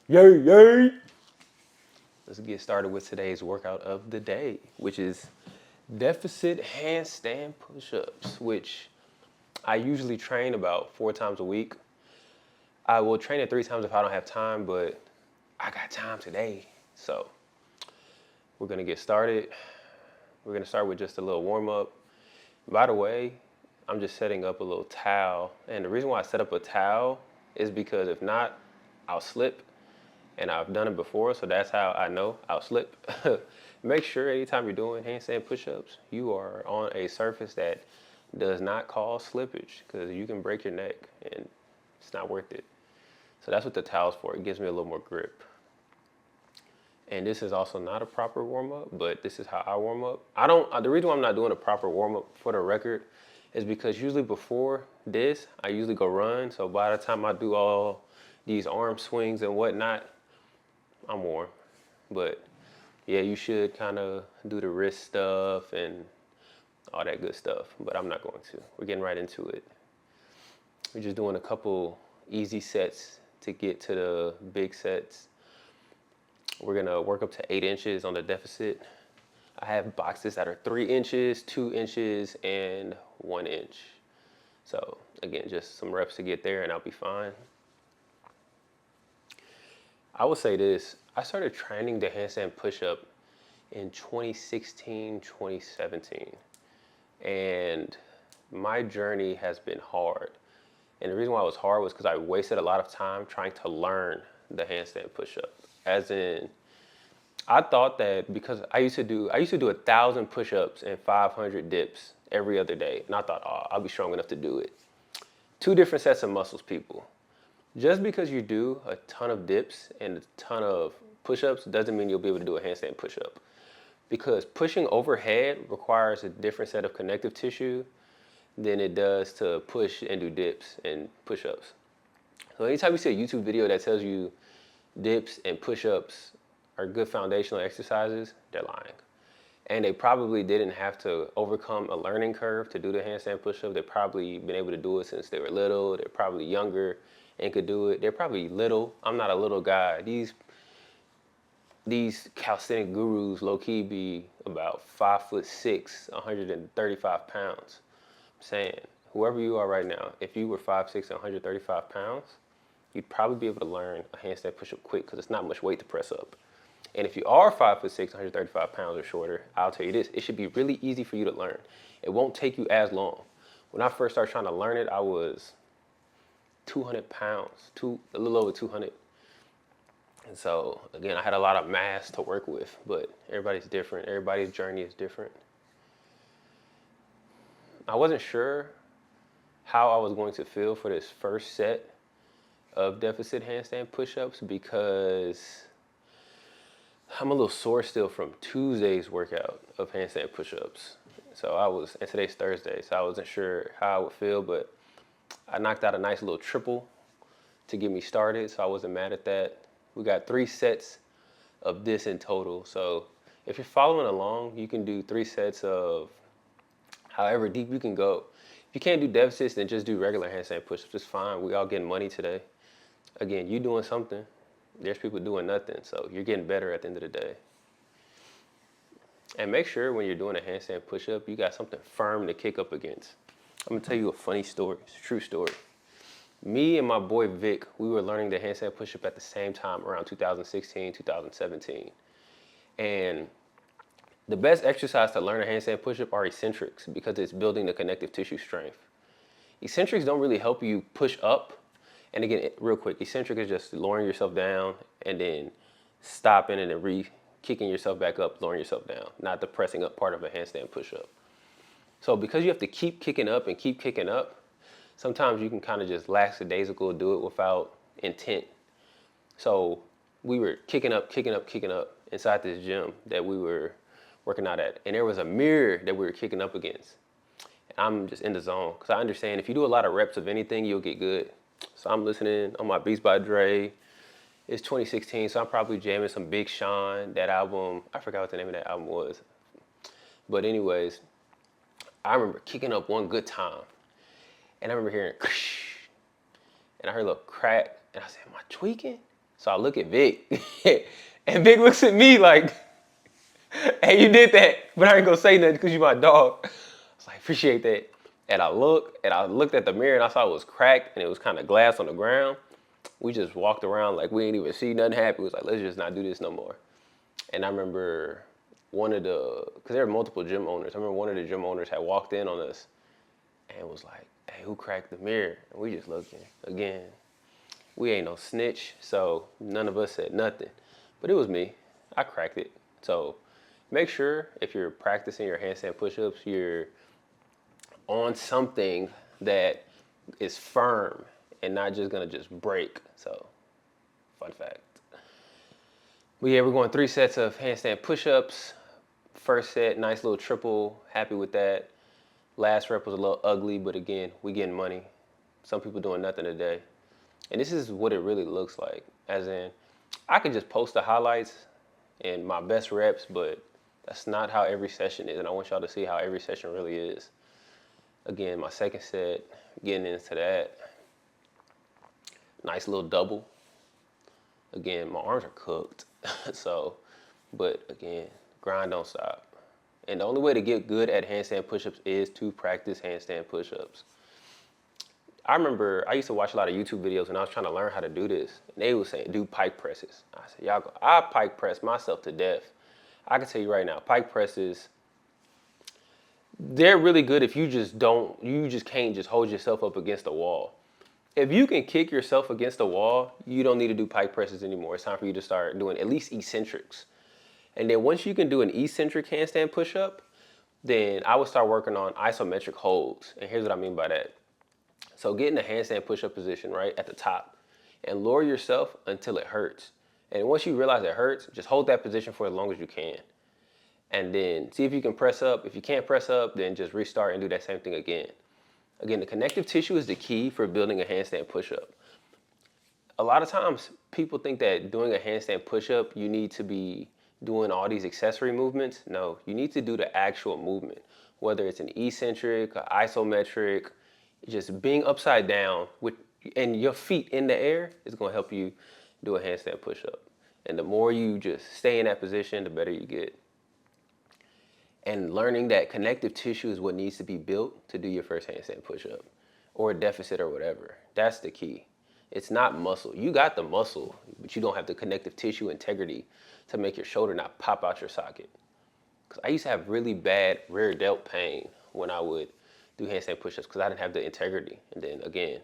Yay, yay! Let's get started with today's workout of the day, which is deficit handstand push-ups, which I usually train about 4 times a week. I will train it 3 times if I don't have time, but I got time today. So we're gonna get started. We're gonna start with just a little warm up. By the way, I'm just setting up a little towel. And the reason why I set up a towel is because if not, I'll slip. And I've done it before, so that's how I know I'll slip. Make sure anytime you're doing handstand push-ups, you are on a surface that does not cause slippage, because you can break your neck and it's not worth it. So that's what the towel's for. It gives me a little more grip. And this is also not a proper warm-up, but this is how I warm up. The reason why I'm not doing a proper warm-up for the record is because usually before this, I usually go run. So by the time I do all these arm swings and whatnot, I'm warm. But yeah, you should kind of do the wrist stuff and all that good stuff, but I'm not going to. We're getting right into it. We're just doing a couple easy sets to get to the big sets. We're gonna work up to 8 inches on the deficit. I have boxes that are 3 inches, 2 inches, and 1 inch. So again, just some reps to get there and I'll be fine. I will say this, I started training the handstand push-up in 2016, 2017. And my journey has been hard. And the reason why it was hard was because I wasted a lot of time trying to learn the handstand push-up. As in, I thought that because I used to do 1,000 push-ups and 500 dips every other day. And I thought, oh, I'll be strong enough to do it. 2 different sets of muscles, people. Just because you do a ton of dips and a ton of push-ups doesn't mean you'll be able to do a handstand push-up. Because pushing overhead requires a different set of connective tissue than it does to push and do dips and push-ups. So anytime you see a YouTube video that tells you dips and push-ups are good foundational exercises, they're lying. And they probably didn't have to overcome a learning curve to do the handstand push-up. They've probably been able to do it since they were little. They're probably younger and could do it. They're probably little. I'm not a little guy. These calisthenic gurus low-key be about 5'6", 135 pounds. I'm saying, whoever you are right now, if you were 5'6", 135 pounds, you'd probably be able to learn a handstand push-up quick because it's not much weight to press up. And if you are 5'6", 135 pounds or shorter, I'll tell you this, it should be really easy for you to learn. It won't take you as long. When I first started trying to learn it, I was 200 pounds, a little over 200. And so, again, I had a lot of mass to work with, but everybody's different. Everybody's journey is different. I wasn't sure how I was going to feel for this first set of deficit handstand push-ups because I'm a little sore still from Tuesday's workout of handstand push-ups. And today's Thursday, so I wasn't sure how I would feel, but I knocked out a nice little triple to get me started, so I wasn't mad at that. We got 3 sets of this in total. So if you're following along, you can do 3 sets of however deep you can go. If you can't do deficits, then just do regular handstand push-ups. It's fine. We all getting money today. Again, you doing something. There's people doing nothing. So you're getting better at the end of the day. And make sure when you're doing a handstand push-up, you got something firm to kick up against. I'm gonna tell you a funny story. It's a true story. Me and my boy Vic, we were learning the handstand push-up at the same time around 2016, 2017. And the best exercise to learn a handstand push-up are eccentrics because it's building the connective tissue strength. Eccentrics don't really help you push up. And again, real quick, eccentric is just lowering yourself down and then stopping and then kicking yourself back up, lowering yourself down, not the pressing up part of a handstand push-up. So because you have to keep kicking up and keep kicking up, sometimes you can kind of just lackadaisical do it without intent. So we were kicking up inside this gym that we were working out at. And there was a mirror that we were kicking up against. And I'm just in the zone. Because I understand if you do a lot of reps of anything, you'll get good. So I'm listening on my Beats by Dre. It's 2016, so I'm probably jamming some Big Sean, that album. I forgot what the name of that album was. But anyways, I remember kicking up one good time. And I remember hearing, and I heard a little crack, and I said, am I tweaking? So I look at Vic, and Vic looks at me like, hey, you did that, but I ain't gonna say nothing because you my dog. I was like, appreciate that. And I looked at the mirror and I saw it was cracked and it was kind of glass on the ground. We just walked around like we ain't even see nothing happen. It was like, let's just not do this no more. And I remember because there were multiple gym owners. I remember one of the gym owners had walked in on us and was like, hey, who cracked the mirror? And we just looked again. We ain't no snitch, so none of us said nothing. But it was me. I cracked it. So make sure if you're practicing your handstand push-ups, you're on something that is firm and not just gonna just break. So, fun fact. But yeah, we're going 3 sets of handstand push-ups. First set, nice little triple, happy with that. Last rep was a little ugly, but again, we getting money. Some people doing nothing today. And this is what it really looks like. As in, I could just post the highlights and my best reps, but that's not how every session is. And I want y'all to see how every session really is. Again, my second set, getting into that. Nice little double. Again, my arms are cooked. So, but again, grind don't stop. And the only way to get good at handstand push-ups is to practice handstand push-ups. I remember I used to watch a lot of YouTube videos and I was trying to learn how to do this. And they were saying, do pike presses. I said, I pike press myself to death. I can tell you right now, pike presses, they're really good if you just can't just hold yourself up against the wall. If you can kick yourself against the wall, you don't need to do pike presses anymore. It's time for you to start doing at least eccentrics. And then once you can do an eccentric handstand push-up, then I would start working on isometric holds. And here's what I mean by that. So get in a handstand push-up position right at the top and lower yourself until it hurts. And once you realize it hurts, just hold that position for as long as you can. And then see if you can press up. If you can't press up, then just restart and do that same thing again. Again, the connective tissue is the key for building a handstand push-up. A lot of times people think that doing a handstand push-up, you need to be doing all these accessory movements. No, you need to do the actual movement, whether it's an eccentric, an isometric, just being upside down and your feet in the air is going to help you do a handstand push-up. And the more you just stay in that position, the better you get. And learning that connective tissue is what needs to be built to do your first handstand push-up or a deficit or whatever. That's the key. It's not muscle. You got the muscle, but you don't have the connective tissue integrity to make your shoulder not pop out your socket. Because I used to have really bad rear delt pain when I would do handstand push-ups because I didn't have the integrity. And then again,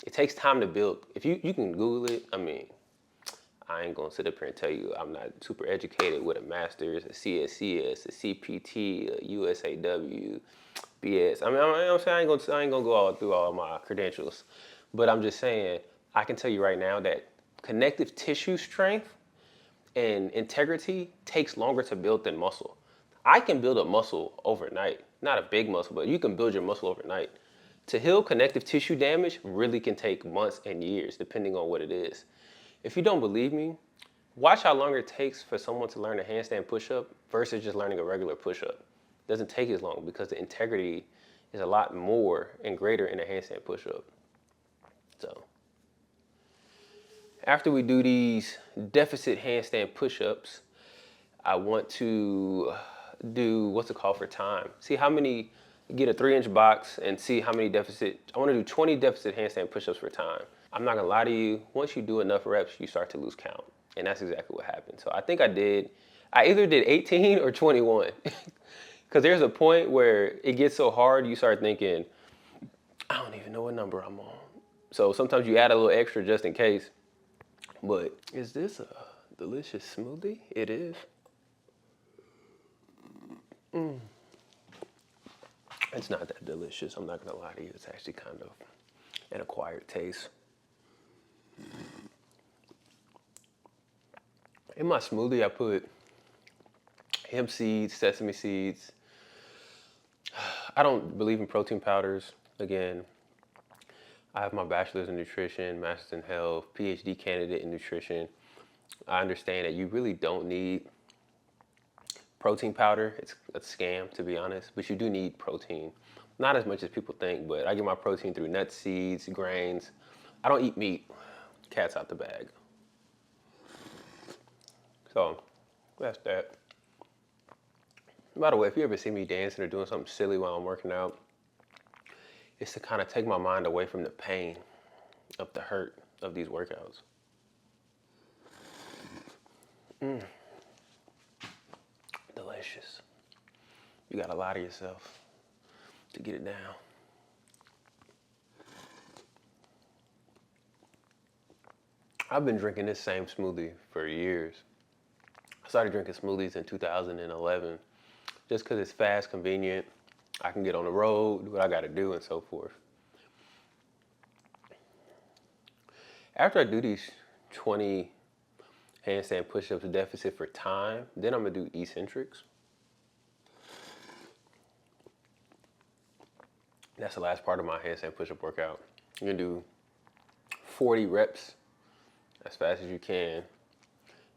it takes time to build. If you can Google it, I mean, I ain't gonna sit up here and tell you I'm not super educated with a master's, a CSCS, a CPT, a USAW, BS. I mean, I'm saying I ain't gonna go all through all my credentials, but I'm just saying I can tell you right now that connective tissue strength and integrity takes longer to build than muscle. I can build a muscle overnight, not a big muscle, but you can build your muscle overnight. To heal connective tissue damage really can take months and years, depending on what it is. If you don't believe me, watch how long it takes for someone to learn a handstand push-up versus just learning a regular push-up. It doesn't take as long because the integrity is a lot more and greater in a handstand push-up. So, after we do these deficit handstand push-ups, I want to do what's it called for time. See how many, get a 3-inch box and see how many I want to do 20 deficit handstand push-ups for time. I'm not gonna lie to you, once you do enough reps, you start to lose count. And that's exactly what happened. So I think I either did 18 or 21. Because there's a point where it gets so hard, you start thinking, I don't even know what number I'm on. So sometimes you add a little extra just in case. But is this a delicious smoothie? It is. It's not that delicious, I'm not gonna lie to you. It's actually kind of an acquired taste. In my smoothie, I put hemp seeds, sesame seeds. I don't believe in protein powders. Again, I have my bachelor's in nutrition, master's in health, PhD candidate in nutrition. I understand that you really don't need protein powder. It's a scam, to be honest, but you do need protein. Not as much as people think, but I get my protein through nuts, seeds, grains. I don't eat meat. Cat's out the bag. So that's that. By the way, if you ever see me dancing or doing something silly while I'm working out, it's to kind of take my mind away from the pain of the hurt of these workouts. Delicious. You gotta lie to yourself to get it down. I've been drinking this same smoothie for years. I started drinking smoothies in 2011 just because it's fast, convenient. I can get on the road, do what I gotta do, and so forth. After I do these 20 handstand push-ups deficit for time, then I'm gonna do eccentrics. That's the last part of my handstand push-up workout. You're gonna do 40 reps as fast as you can.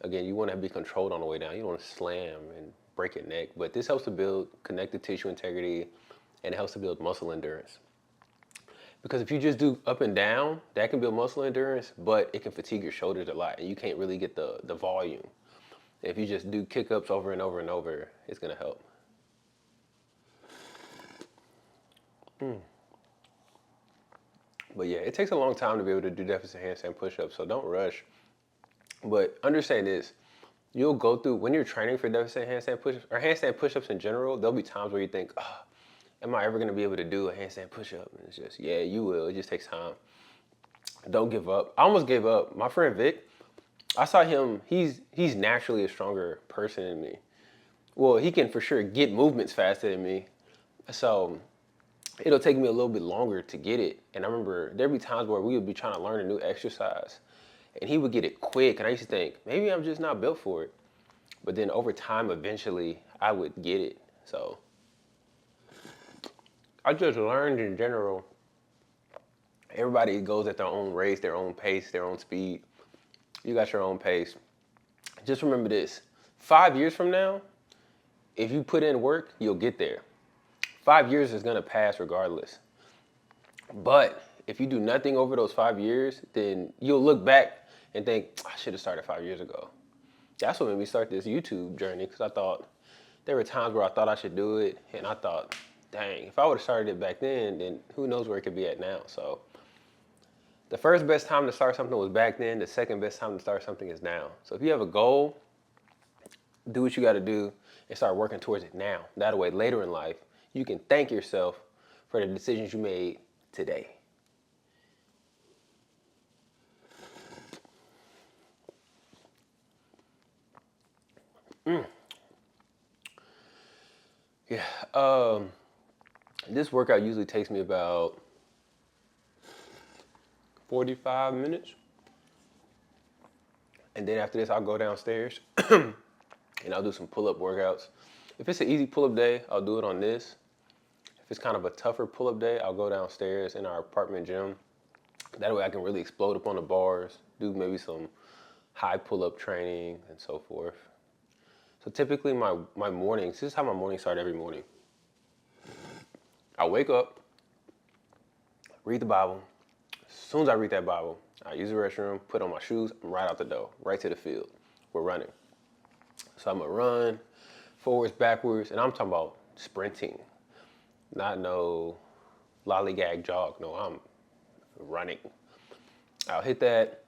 Again, you wanna be controlled on the way down. You don't wanna slam and break your neck, but this helps to build connective tissue integrity and it helps to build muscle endurance. Because if you just do up and down, that can build muscle endurance, but it can fatigue your shoulders a lot and you can't really get the volume. If you just do kick-ups over and over and over, it's gonna help. But yeah, it takes a long time to be able to do deficit handstand push-ups, so don't rush. But understand this, you'll go through, when you're training for deficit handstand push-ups, or handstand push-ups in general, there'll be times where you think, oh, am I ever gonna be able to do a handstand push-up? And it's just, yeah, you will, it just takes time. Don't give up. I almost gave up. My friend Vic, I saw him, he's naturally a stronger person than me. Well, he can for sure get movements faster than me. So it'll take me a little bit longer to get it. And I remember there'd be times where we would be trying to learn a new exercise and he would get it quick. And I used to think, maybe I'm just not built for it. But then over time, eventually I would get it. So I just learned in general, everybody goes at their own race, their own pace, their own speed. You got your own pace. Just remember this, 5 years from now, if you put in work, you'll get there. 5 years is gonna pass regardless. But if you do nothing over those 5 years, then you'll look back and think, I should have started 5 years ago. That's what made me start this YouTube journey, because I thought, there were times where I thought I should do it, and I thought, dang, if I would have started it back then who knows where it could be at now. So the first best time to start something was back then, the second best time to start something is now. So if you have a goal, do what you gotta do and start working towards it now. That way, later in life, you can thank yourself for the decisions you made today. Yeah, this workout usually takes me about 45 minutes. And then after this, I'll go downstairs and I'll do some pull-up workouts. If it's an easy pull-up day, I'll do it on this. If it's kind of a tougher pull-up day, I'll go downstairs in our apartment gym. That way I can really explode up on the bars, do maybe some high pull-up training and so forth. So typically my mornings, this is how my mornings start every morning. I wake up, read the Bible. As soon as I read that Bible, I use the restroom, put on my shoes, I'm right out the door, right to the field. We're running. So I'm gonna run forwards, backwards, and I'm talking about sprinting. Not no lollygag jog, no, I'm running. I'll hit that,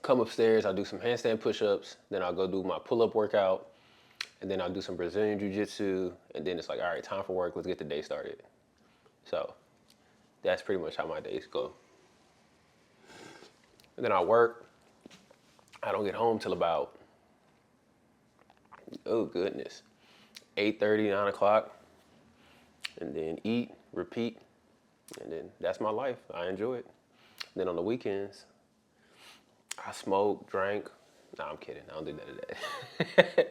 come upstairs, I'll do some handstand push-ups, then I'll go do my pull-up workout, and then I'll do some Brazilian Jiu-Jitsu, and then it's like, all right, time for work, let's get the day started. So that's pretty much how my days go. And then I work, I don't get home till about, oh goodness, 8:30, 9 o'clock, and then eat, repeat, and then that's my life. I enjoy it. And then on the weekends, I smoke, drink. No, I'm kidding. I don't do none of that.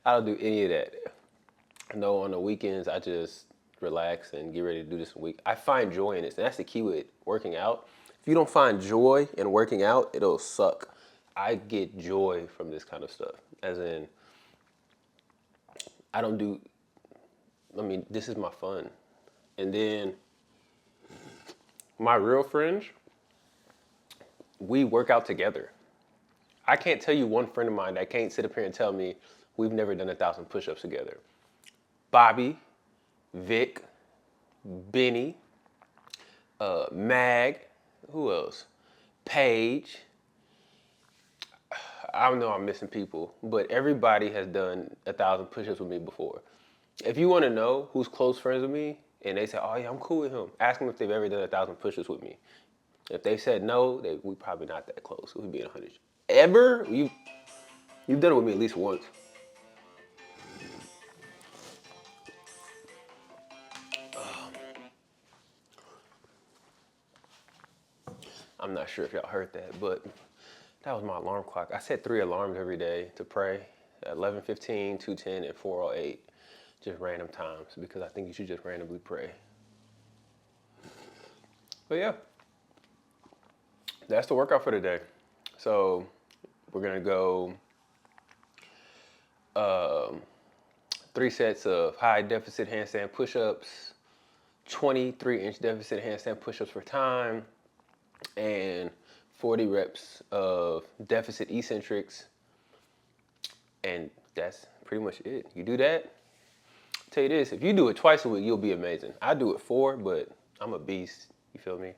I don't do any of that. No, on the weekends, I just relax and get ready to do this week. I find joy in this, and that's the key with working out. If you don't find joy in working out, it'll suck. I get joy from this kind of stuff. As in, this is my fun. And then my real friends, we work out together. I can't tell you one friend of mine that can't sit up here and tell me we've never done 1,000 push-ups together. Bobby, Vic, Benny, Mag, who else? Paige. I don't know, I'm missing people, but everybody has done 1,000 push-ups with me before. If you want to know who's close friends with me, and they say, "Oh yeah, I'm cool with him," ask them if they've ever done 1,000 push-ups with me. If they said no, we probably not that close. We'd be 100. Ever? You've done it with me at least once. I'm not sure if y'all heard that, but that was my alarm clock. I set 3 alarms every day to pray: 11:15, 2:10, and 4:08. Just random times, because I think you should just randomly pray. But yeah, that's the workout for today. So we're gonna go 3 sets of high deficit handstand push-ups, 23-inch deficit handstand push-ups for time, and 40 reps of deficit eccentrics. And that's pretty much it. You do that, I'll tell you this, if you do it twice a week, you'll be amazing. I do it 4, but I'm a beast, you feel me?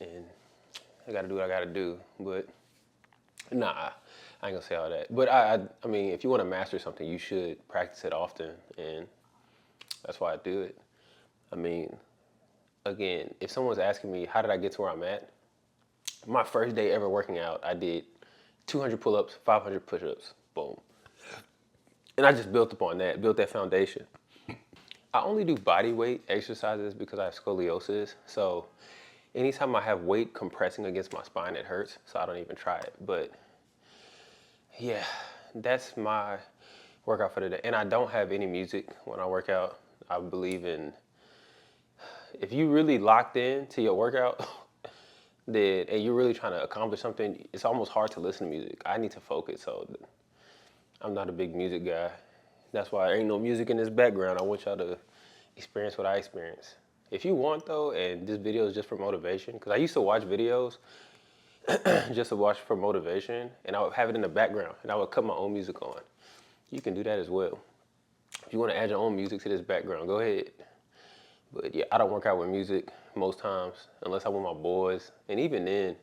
And I gotta do what I gotta do, but nah, I ain't gonna say all that. But I mean, if you wanna master something, you should practice it often, and that's why I do it. I mean, again, if someone's asking me, how did I get to where I'm at? My first day ever working out, I did 200 pull-ups, 500 push-ups, boom. And I just built upon that, built that foundation. I only do body weight exercises because I have scoliosis. So anytime I have weight compressing against my spine, it hurts. So I don't even try it. But yeah, that's my workout for today. And I don't have any music when I work out. I believe in, if you really locked in to your workout, and you're really trying to accomplish something, it's almost hard to listen to music. I need to focus, so I'm not a big music guy. That's why there ain't no music in this background. I want y'all to experience what I experience. If you want though, and this video is just for motivation, because I used to watch videos just to watch for motivation, and I would have it in the background, and I would cut my own music on. You can do that as well. If you want to add your own music to this background, go ahead. But yeah, I don't work out with music most times, unless I'm with my boys. And even then,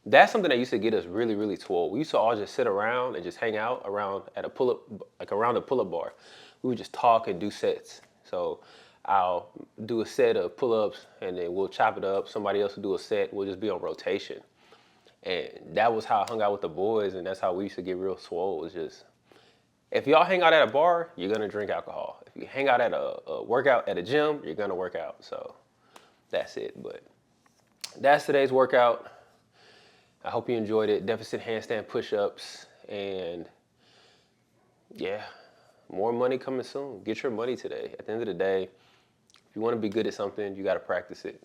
that's something that used to get us really, really swole. We used to all just sit around and just hang out around at a pull-up, like around a pull-up bar. We would just talk and do sets. So I'll do a set of pull-ups, and then we'll chop it up. Somebody else will do a set. We'll just be on rotation. And that was how I hung out with the boys, and that's how we used to get real swole. It's just, if y'all hang out at a bar, you're gonna drink alcohol. If you hang out at a workout at a gym, you're gonna work out. So that's it. But that's today's workout. I hope you enjoyed it. Deficit handstand push-ups, and yeah, more money coming soon. Get your money today. At the end of the day, if you want to be good at something, you got to practice it.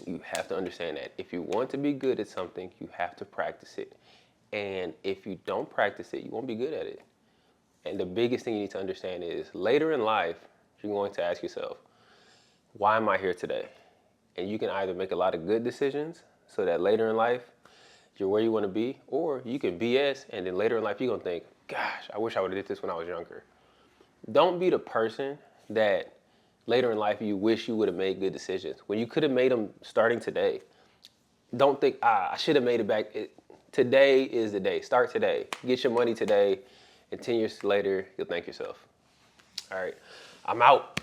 You have to understand that. If you want to be good at something, you have to practice it. And if you don't practice it, you won't be good at it. And the biggest thing you need to understand is later in life, you're going to ask yourself, why am I here today? And you can either make a lot of good decisions so that later in life, you're where you want to be, or you can BS, and then later in life, you're going to think, gosh, I wish I would have did this when I was younger. Don't be the person that later in life you wish you would have made good decisions when you could have made them starting today. Don't think, I should have made it back. Today is the day. Start today. Get your money today, and 10 years later, you'll thank yourself. All right, I'm out.